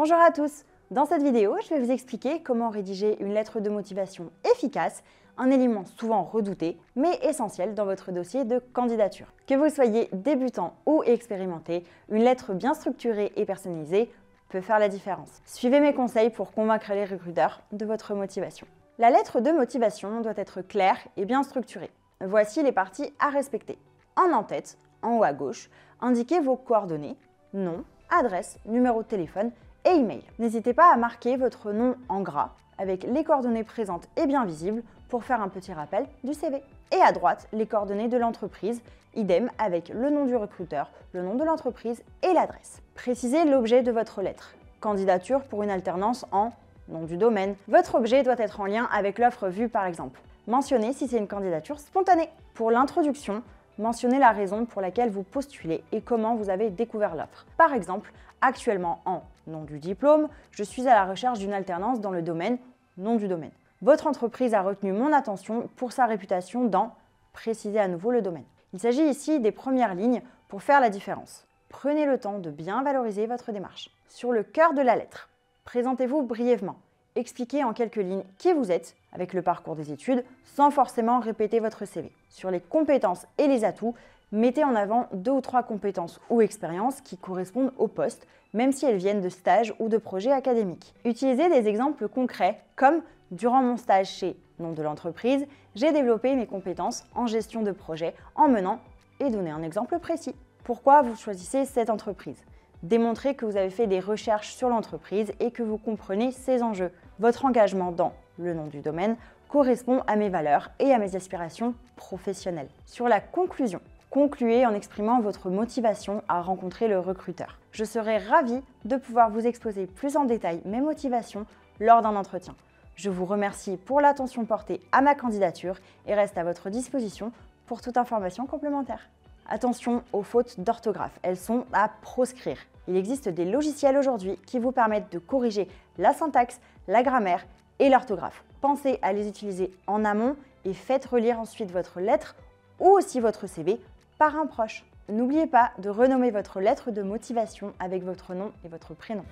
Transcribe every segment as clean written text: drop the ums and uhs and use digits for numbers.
Bonjour à tous! Dans cette vidéo, je vais vous expliquer comment rédiger une lettre de motivation efficace, un élément souvent redouté, mais essentiel dans votre dossier de candidature. Que vous soyez débutant ou expérimenté, une lettre bien structurée et personnalisée peut faire la différence. Suivez mes conseils pour convaincre les recruteurs de votre motivation. La lettre de motivation doit être claire et bien structurée. Voici les parties à respecter. En en-tête, en haut à gauche, indiquez vos coordonnées, nom, adresse, numéro de téléphone et email. N'hésitez pas à marquer votre nom en gras avec les coordonnées présentes et bien visibles pour faire un petit rappel du CV. Et à droite, les coordonnées de l'entreprise, idem avec le nom du recruteur, le nom de l'entreprise et l'adresse. Précisez l'objet de votre lettre. Candidature pour une alternance en nom du domaine. Votre objet doit être en lien avec l'offre vue par exemple. Mentionnez si c'est une candidature spontanée. Pour l'introduction, mentionnez la raison pour laquelle vous postulez et comment vous avez découvert l'offre. Par exemple, actuellement en nom du diplôme, je suis à la recherche d'une alternance dans le domaine nom du domaine. Votre entreprise a retenu mon attention pour sa réputation dans précisez à nouveau le domaine. Il s'agit ici des premières lignes pour faire la différence. Prenez le temps de bien valoriser votre démarche. Sur le cœur de la lettre, présentez-vous brièvement. Expliquez en quelques lignes qui vous êtes avec le parcours des études sans forcément répéter votre CV. Sur les compétences et les atouts, mettez en avant 2 ou 3 compétences ou expériences qui correspondent au poste, même si elles viennent de stages ou de projets académiques. Utilisez des exemples concrets comme « Durant mon stage chez nom de l'entreprise, j'ai développé mes compétences en gestion de projet en menant » et donnez un exemple précis. Pourquoi vous choisissez cette entreprise ? Démontrez que vous avez fait des recherches sur l'entreprise et que vous comprenez ses enjeux. Votre engagement dans le nom du domaine correspond à mes valeurs et à mes aspirations professionnelles. Sur la conclusion, concluez en exprimant votre motivation à rencontrer le recruteur. Je serai ravie de pouvoir vous exposer plus en détail mes motivations lors d'un entretien. Je vous remercie pour l'attention portée à ma candidature et reste à votre disposition pour toute information complémentaire. Attention aux fautes d'orthographe, elles sont à proscrire. Il existe des logiciels aujourd'hui qui vous permettent de corriger la syntaxe, la grammaire et l'orthographe. Pensez à les utiliser en amont et faites relire ensuite votre lettre ou aussi votre CV par un proche. N'oubliez pas de renommer votre lettre de motivation avec votre nom et votre prénom.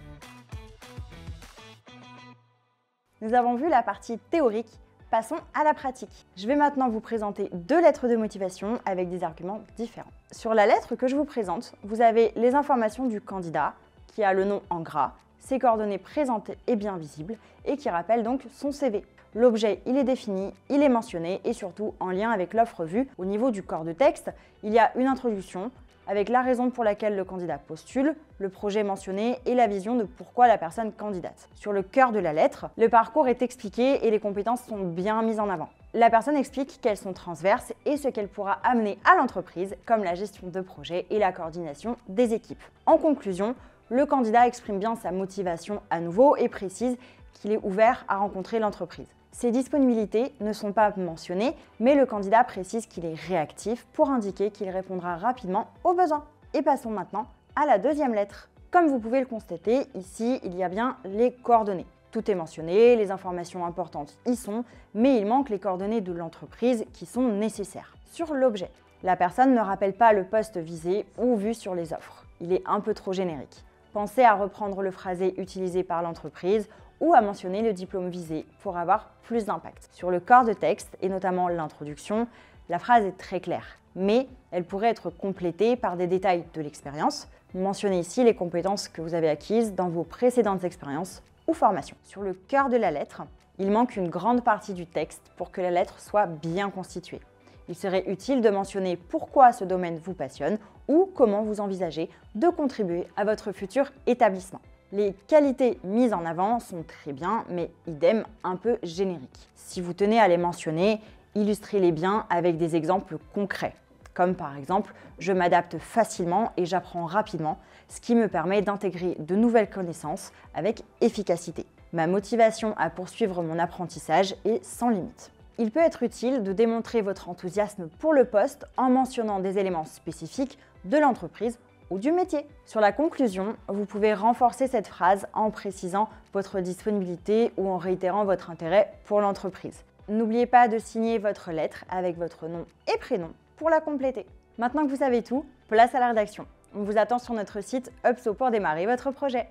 Nous avons vu la partie théorique. Passons à la pratique. Je vais maintenant vous présenter 2 lettres de motivation avec des arguments différents. Sur la lettre que je vous présente, vous avez les informations du candidat qui a le nom en gras, ses coordonnées présentes et bien visibles et qui rappelle donc son CV. L'objet, il est défini, il est mentionné et surtout en lien avec l'offre vue. Au niveau du corps de texte, il y a une introduction avec la raison pour laquelle le candidat postule, le projet mentionné et la vision de pourquoi la personne candidate. Sur le cœur de la lettre, le parcours est expliqué et les compétences sont bien mises en avant. La personne explique qu'elles sont transverses et ce qu'elle pourra amener à l'entreprise, comme la gestion de projet et la coordination des équipes. En conclusion, le candidat exprime bien sa motivation à nouveau et précise qu'il est ouvert à rencontrer l'entreprise. Ses disponibilités ne sont pas mentionnées, mais le candidat précise qu'il est réactif pour indiquer qu'il répondra rapidement aux besoins. Et passons maintenant à la deuxième lettre. Comme vous pouvez le constater, ici, il y a bien les coordonnées. Tout est mentionné, les informations importantes y sont, mais il manque les coordonnées de l'entreprise qui sont nécessaires. Sur l'objet, la personne ne rappelle pas le poste visé ou vu sur les offres. Il est un peu trop générique. Pensez à reprendre le phrasé utilisé par l'entreprise ou à mentionner le diplôme visé pour avoir plus d'impact. Sur le corps de texte, et notamment l'introduction, la phrase est très claire, mais elle pourrait être complétée par des détails de l'expérience. Mentionnez ici les compétences que vous avez acquises dans vos précédentes expériences ou formations. Sur le cœur de la lettre, il manque une grande partie du texte pour que la lettre soit bien constituée. Il serait utile de mentionner pourquoi ce domaine vous passionne ou comment vous envisagez de contribuer à votre futur établissement. Les qualités mises en avant sont très bien, mais idem, un peu génériques. Si vous tenez à les mentionner, illustrez-les bien avec des exemples concrets, comme par exemple « Je m'adapte facilement et j'apprends rapidement, ce qui me permet d'intégrer de nouvelles connaissances avec efficacité. Ma motivation à poursuivre mon apprentissage est sans limite. » Il peut être utile de démontrer votre enthousiasme pour le poste en mentionnant des éléments spécifiques de l'entreprise ou du métier. Sur la conclusion, vous pouvez renforcer cette phrase en précisant votre disponibilité ou en réitérant votre intérêt pour l'entreprise. N'oubliez pas de signer votre lettre avec votre nom et prénom pour la compléter. Maintenant que vous savez tout, place à la rédaction. On vous attend sur notre site Upso pour démarrer votre projet.